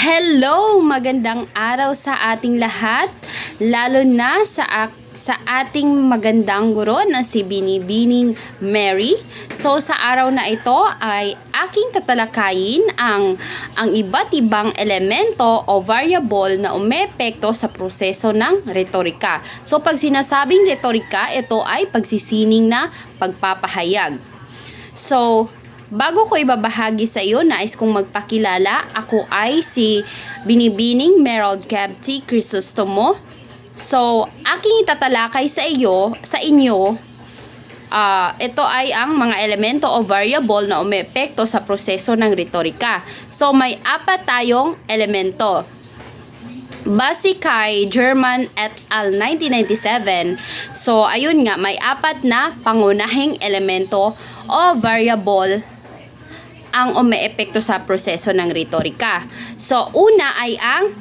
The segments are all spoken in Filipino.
Hello! Magandang araw sa ating lahat, lalo na sa ating magandang guro na si Binibining Mary. So sa araw na ito ay aking tatalakayin ang iba't ibang elemento o variable na umepekto sa proseso ng retorika. So pag sinasabing retorika, ito ay pagsisining na pagpapahayag. So bago ko ibabahagi sa iyo, nais kong magpakilala. Ako ay si Binibining Merald Gabti Crisostomo. So, aking itatalakay sa inyo, ito ay ang mga elemento o variable na umepekto sa proseso ng retorika. So, may apat tayong elemento. Base kay German et al. 1997, so ayun nga, may apat na pangunahing elemento o variable ang umeepekto sa proseso ng retorika. So, una ay ang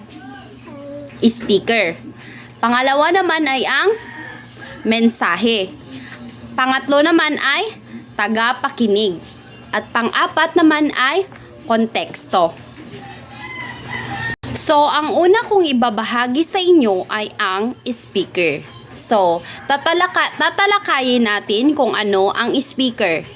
speaker. Pangalawa naman ay ang mensahe. Pangatlo naman ay tagapakinig. At pang-apat naman ay konteksto. So, ang una kong ibabahagi sa inyo ay ang speaker. So, tatalakayin natin kung ano ang speaker.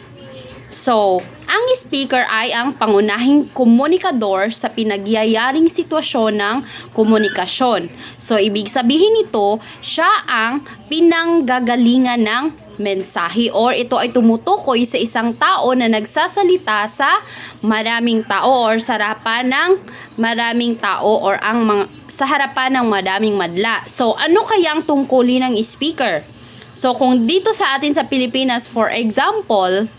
So, ang speaker ay ang pangunahing komunikador sa pinagyayaring sitwasyon ng komunikasyon. So, ibig sabihin nito, siya ang pinanggagalingan ng mensahe or ito ay tumutukoy sa isang tao na nagsasalita sa maraming tao or sa harapan ng maraming tao or sa harapan ng madaming madla. So, ano kaya ang tungkulin ng speaker? So, kung dito sa atin sa Pilipinas, for example,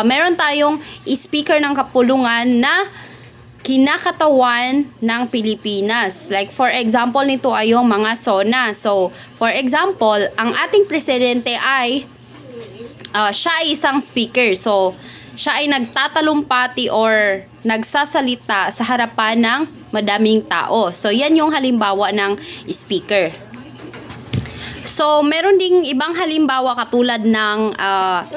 meron tayong speaker ng kapulungan na kinakatawan ng Pilipinas. Like for example nito ay yung mga SONA. So, for example, ang ating presidente ay siya ay isang speaker. So, siya ay nagtatalumpati or nagsasalita sa harapan ng madaming tao. So, yan yung halimbawa ng speaker. So, meron ding ibang halimbawa katulad ng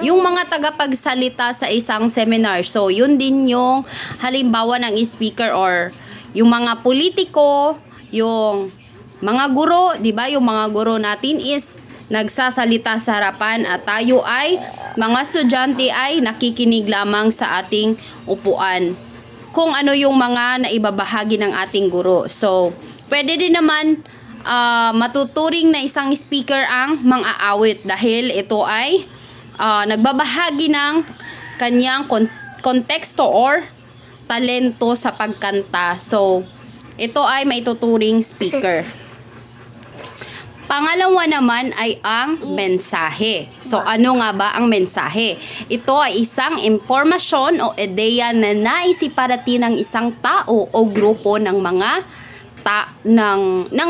yung mga tagapagsalita sa isang seminar. So, yun din yung halimbawa ng speaker or yung mga politiko, yung mga guro, 'di ba? Yung mga guro natin is nagsasalita sa harapan at tayo ay mga estudyante ay nakikinig lamang sa ating upuan. Kung ano yung mga naibabahagi ng ating guro. So, pwede din naman matuturing na isang speaker ang mang-aawit dahil ito ay nagbabahagi ng kanyang konteksto or talento sa pagkanta. So, ito ay maituturing speaker. Pangalawa naman ay ang mensahe. So, ano nga ba ang mensahe? Ito ay isang impormasyon o ideya na nais iparating ng isang tao o grupo ng mga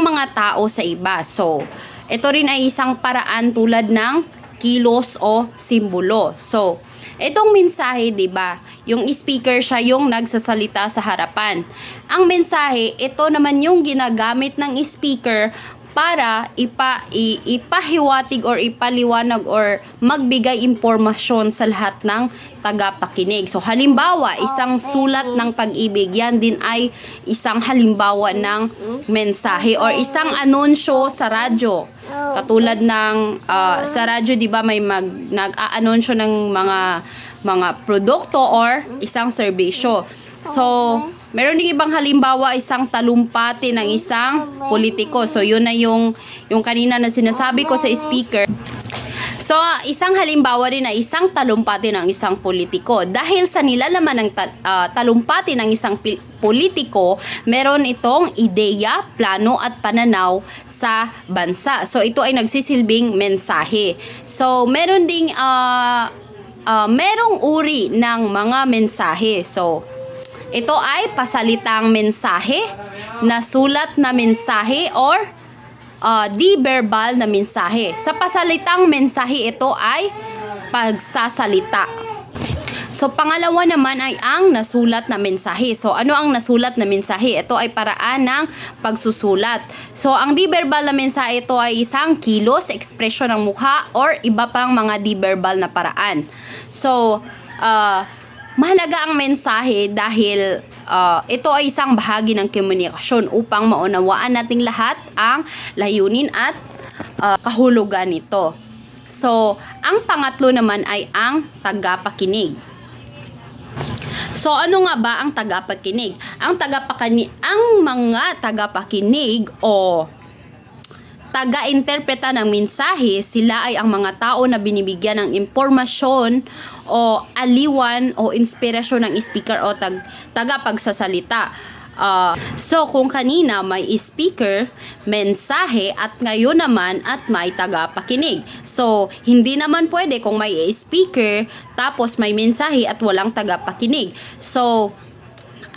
mga tao sa iba. So, ito rin ay isang paraan tulad ng kilos o simbolo. So, itong mensahe, 'di ba? Yung speaker siya yung nagsasalita sa harapan. Ang mensahe, ito naman yung ginagamit ng speaker para ipahiwatig or ipaliwanag or magbigay impormasyon sa lahat ng tagapakinig. So, halimbawa, isang sulat ng pag-ibig, yan din ay isang halimbawa ng mensahe or isang anunsyo sa radyo. Katulad ng sa radyo, 'di ba, may nag-aanunsyo ng mga produkto or isang serbisyo. So, meron ding ibang halimbawa, isang talumpati ng isang politiko. So, yun na yung kanina na sinasabi ko sa speaker. So, isang halimbawa rin na isang talumpati ng isang politiko. Dahil sa nilalaman ng talumpati ng isang politiko, meron itong ideya, plano at pananaw sa bansa. So, ito ay nagsisilbing mensahe. So, meron ding merong uri ng mga mensahe. So, ito ay pasalitang mensahe, nasulat na mensahe, or di verbal na mensahe. Sa pasalitang mensahe, ito ay pagsasalita. So, pangalawa naman ay ang nasulat na mensahe. So, ano ang nasulat na mensahe? Ito ay paraan ng pagsusulat. So, ang di verbal na mensahe, ito ay isang kilos, ekspresyon ng mukha, or iba pang mga di verbal na paraan. So, mahalaga ang mensahe dahil ito ay isang bahagi ng komunikasyon upang maunawaan nating lahat ang layunin at kahulugan nito. So, ang pangatlo naman ay ang tagapakinig. So, ano nga ba ang tagapakinig? Ang mga tagapakinig o taga-interpreta ng mensahe, sila ay ang mga tao na binibigyan ng impormasyon o aliwan o inspirasyon ng speaker o tagapagsasalita. So, kung kanina may speaker, mensahe, at ngayon naman at may tagapakinig. So, hindi naman pwede kung may speaker, tapos may mensahe at walang tagapakinig. So,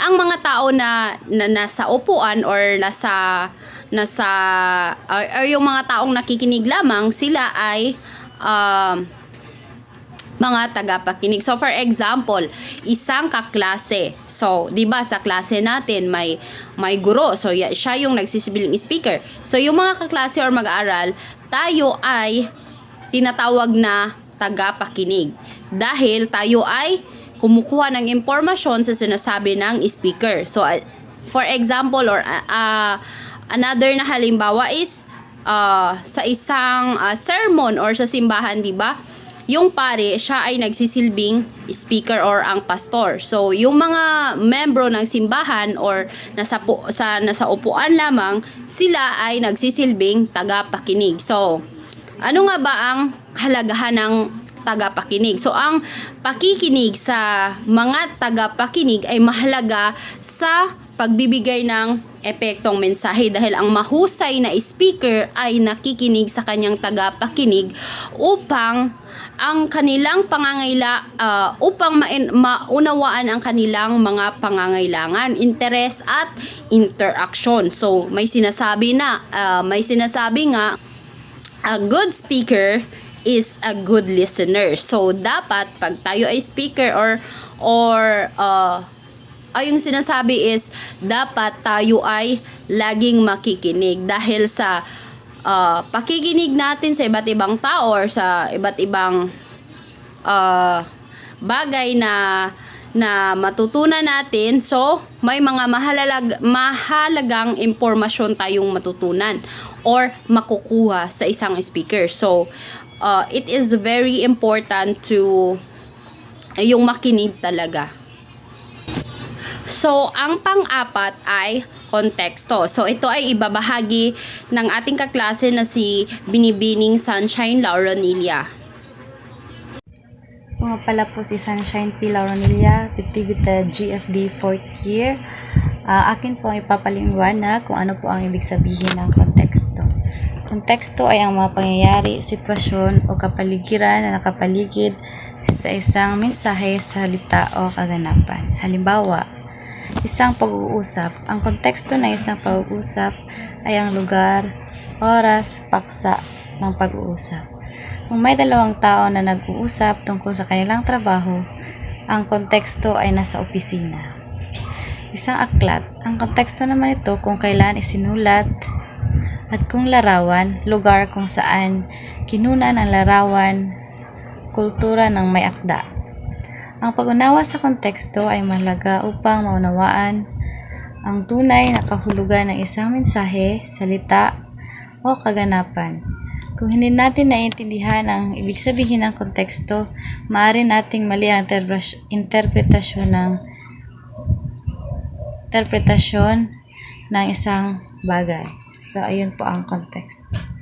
ang mga tao na nasa upuan or or yung mga taong nakikinig lamang, sila ay mga tagapakinig. So, for example, isang kaklase. So, 'di ba sa klase natin may guro. So, siya yung nagsisibiling speaker. So, yung mga kaklase or mag-aaral, tayo ay tinatawag na tagapakinig. Dahil tayo ay kumukuha ng impormasyon sa sinasabi ng speaker. So, for example, or another na halimbawa is sa isang sermon or sa simbahan, 'di ba? Yung pare, siya ay nagsisilbing speaker or ang pastor. So, yung mga membro ng simbahan or nasa upuan lamang, sila ay nagsisilbing tagapakinig. So, ano nga ba ang kahalagahan ng tagapakinig? So, ang pakikinig sa mga tagapakinig ay mahalaga sa pagbibigay ng epektong mensahe dahil ang mahusay na speaker ay nakikinig sa kanyang tagapakinig upang ang kanilang upang maunawaan ang kanilang mga pangangailangan, interes at interaction. So, may sinasabi nga, a good speaker is a good listener. So, dapat pag tayo ay speaker yung sinasabi is dapat tayo ay laging makikinig dahil sa pakikinig natin sa iba't ibang tao or sa iba't ibang bagay na matutunan natin. So, may mga mahalagang impormasyon tayong matutunan or makukuha sa isang speaker. So, it is very important to yung makinig talaga. So, ang pang-apat ay konteksto. So, ito ay ibabahagi ng ating kaklase na si Binibining Sunshine Lauronilla. Nga pala po si Sunshine P. Lauronilla, Activity GFD 4th year. Akin po ang ipapaliwanag kung ano po ang ibig sabihin ng konteksto. Konteksto ay ang mga pangyayari, sitwasyon o kapaligiran na nakapaligid sa isang mensahe, salita o kaganapan. Halimbawa, isang pag-uusap. Ang konteksto ng isang pag-uusap ay ang lugar, oras, paksa ng pag-uusap. Kung may dalawang tao na nag-uusap tungkol sa kanilang trabaho, ang konteksto ay nasa opisina. Isang aklat. Ang konteksto naman ito kung kailan isinulat at kung larawan, lugar kung saan kinunan ang larawan, kultura ng may akda. Ang pag-unawa sa konteksto ay mahalaga upang maunawaan ang tunay na kahulugan ng isang mensahe, salita, o kaganapan. Kung hindi natin naiintindihan ang ibig sabihin ng konteksto, maaari nating mali ang interpretasyon ng isang bagay. So, ayun po ang konteksto.